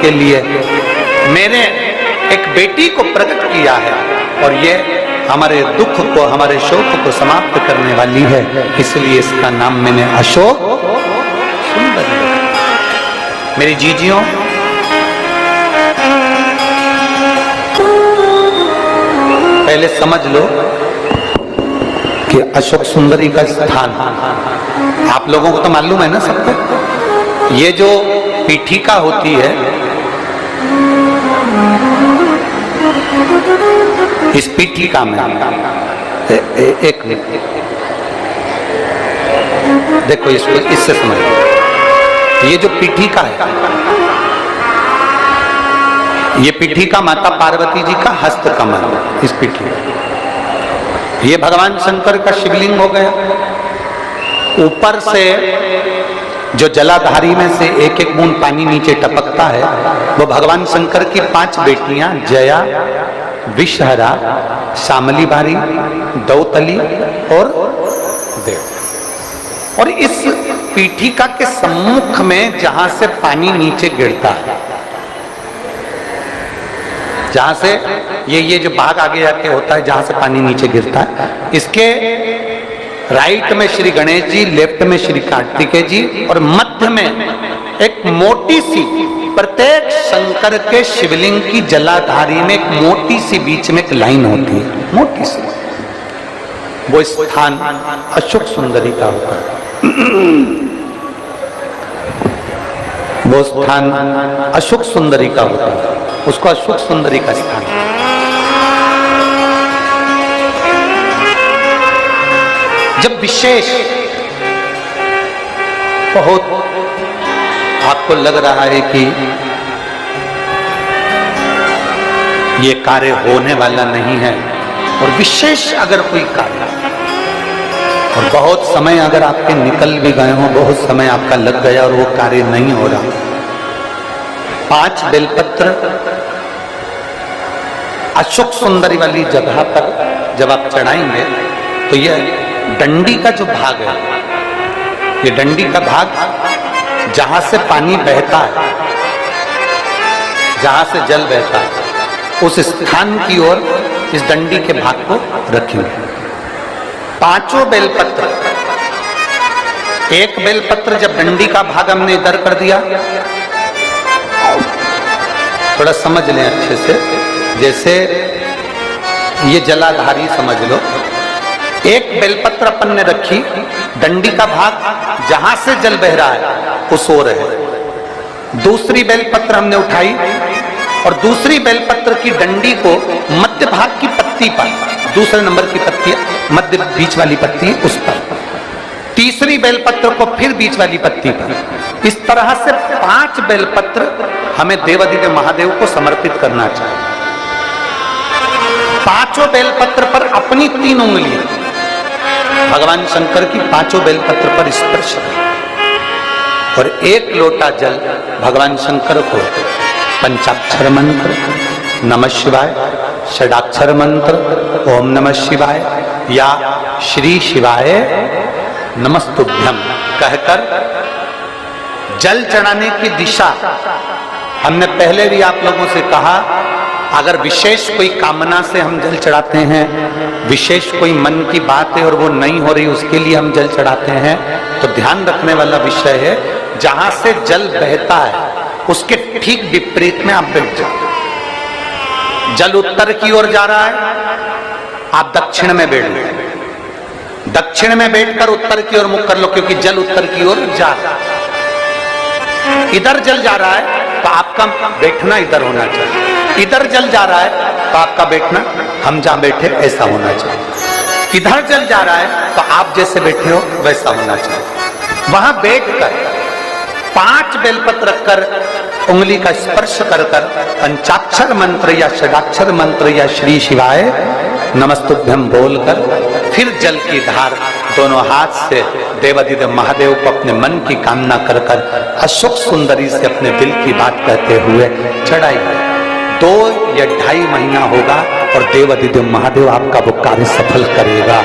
के लिए मेरे एक बेटी को प्रकट किया है, और ये हमारे दुख को, हमारे शोक को समाप्त करने वाली है, इसलिए इसका नाम मैंने अशोक सुंदरी रखा। मेरी जीजियों, पहले समझ लो कि अशोक सुंदरी का स्थान, आप लोगों को तो मालूम है ना सबको, ये जो पीठिका होती है, इस पीठिका में एक देखो, इसको इससे समझो, ये जो पीठिका है, ये पीठिका माता पार्वती जी का हस्त कमल, इस पीठिका, ये भगवान शंकर का शिवलिंग हो गया। ऊपर से जो जलाधारी में से एक एक बूंद पानी नीचे टपकता है, वो भगवान शंकर की 5 बेटियां जया, विषहरा, शामली बारी, दौतली और देव। और इस पीठिका के सम्मुख में जहां से पानी नीचे गिरता है, जहां से ये जो भाग आगे जाके होता है, जहां से पानी नीचे गिरता है, इसके राइट में श्री गणेश जी, लेफ्ट में श्री कार्तिकेय जी, और मध्य में एक मोटी सी, प्रत्येक शंकर के शिवलिंग की जलाधारी में एक मोटी सी बीच में एक लाइन होती है, मोटी सी, वो स्थान अशोक सुंदरी का होता है। वो स्थान अशोक सुंदरी का होता है, उसको अशोक सुंदरी का स्थान। जब विशेष बहुत आपको लग रहा है कि ये कार्य होने वाला नहीं है, और विशेष अगर कोई कार्य, और बहुत समय अगर आपके निकल भी गए हो, बहुत समय आपका लग गया और वो कार्य नहीं हो रहा, 5 बेलपत्र अशोक सुंदरी वाली जगह पर जब आप चढ़ाएंगे, तो ये डंडी का जो भाग है, ये डंडी का भाग जहां से पानी बहता है, जहां से जल बहता है, उस स्थान की ओर इस डंडी के भाग को रखेंगे। 5 बेलपत्र, एक बेलपत्र जब डंडी का भाग हमने इधर कर दिया, थोड़ा समझ लें अच्छे से, जैसे ये जलाधारी समझ लो, एक बेलपत्र अपन ने रखी, डंडी का भाग जहां से जल बह रहा है उस ओर है। दूसरी बेलपत्र हमने उठाई, और दूसरी बेलपत्र की डंडी को मध्य भाग की पत्ती पर, दूसरे नंबर की पत्ती, मध्य बीच वाली पत्ती उस पर, तीसरी बेलपत्र को फिर बीच वाली पत्ती पर। इस तरह से 5 बेलपत्र हमें देवादिदेव महादेव को समर्पित करना चाहिए। 5 बेलपत्र पर अपनी 3 उंगलियां भगवान शंकर की 5 बेलपत्र पर स्पर्श करें, और 1 लोटा जल भगवान शंकर को पंचाक्षर मंत्र नमः शिवाय, षडाक्षर मंत्र ओम नमः शिवाय या श्री शिवाय नमस्तुभ्यम कहकर जल चढ़ाने की दिशा। हमने पहले भी आप लोगों से कहा, अगर विशेष कोई कामना से हम जल चढ़ाते हैं, विशेष कोई मन की बात है और वो नहीं हो रही, उसके लिए हम जल चढ़ाते हैं, तो ध्यान रखने वाला विषय है, जहां से जल बहता है उसके ठीक विपरीत में आप बैठ जाओ। जल उत्तर की ओर जा रहा है, आप दक्षिण में बैठ लो, दक्षिण में बैठकर उत्तर की ओर मुख कर लो, क्योंकि जल उत्तर की ओर जा रहा है। इधर जल जा रहा है तो आपका बैठना इधर होना चाहिए, इधर जल जा रहा है तो आपका बैठना हम जहां बैठे ऐसा होना चाहिए। इधर जल जा रहा है तो आप जैसे बैठे हो वैसा होना चाहिए। वहां बैठकर 5 बेलपत्र रखकर उंगली का स्पर्श कर कर पंचाक्षर मंत्र या षडाक्षर मंत्र या श्री शिवाय नमस्तुभ्यम बोलकर फिर जल की धार दोनों हाथ से देवादिदेव महादेव को अपने मन की कामना कर कर अशोक सुंदरी से अपने दिल की बात कहते हुए चढ़ाइए। 2 या 2.5 महीना होगा और देवादिदेव महादेव आपका वो कार्य सफल करेगा।